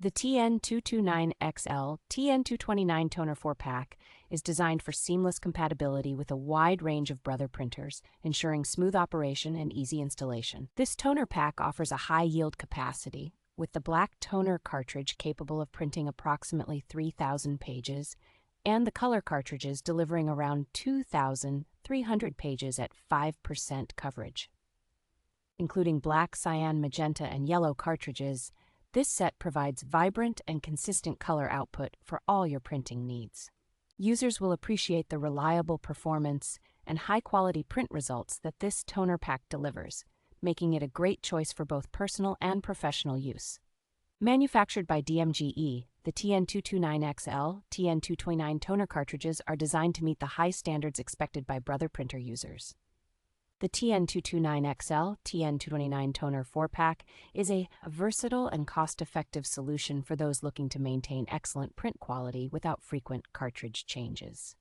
The TN229XL TN229 Toner 4-pack is designed for seamless compatibility with a wide range of brother printers, ensuring smooth operation and easy installation. This toner pack offers a high yield capacity, with the black toner cartridge capable of printing approximately 3,000 pages, and the color cartridges delivering around 2,300 pages at 5% coverage. Including black, cyan, magenta, and yellow cartridges, this set provides vibrant and consistent color output for all your printing needs. Users will appreciate the reliable performance and high-quality print results that this toner pack delivers, making it a great choice for both personal and professional use. Manufactured by DMGE, the TN229XL TN229 toner cartridges are designed to meet the high standards expected by brother printer users. The TN229XL TN229 Toner 4-pack is a versatile and cost-effective solution for those looking to maintain excellent print quality without frequent cartridge changes.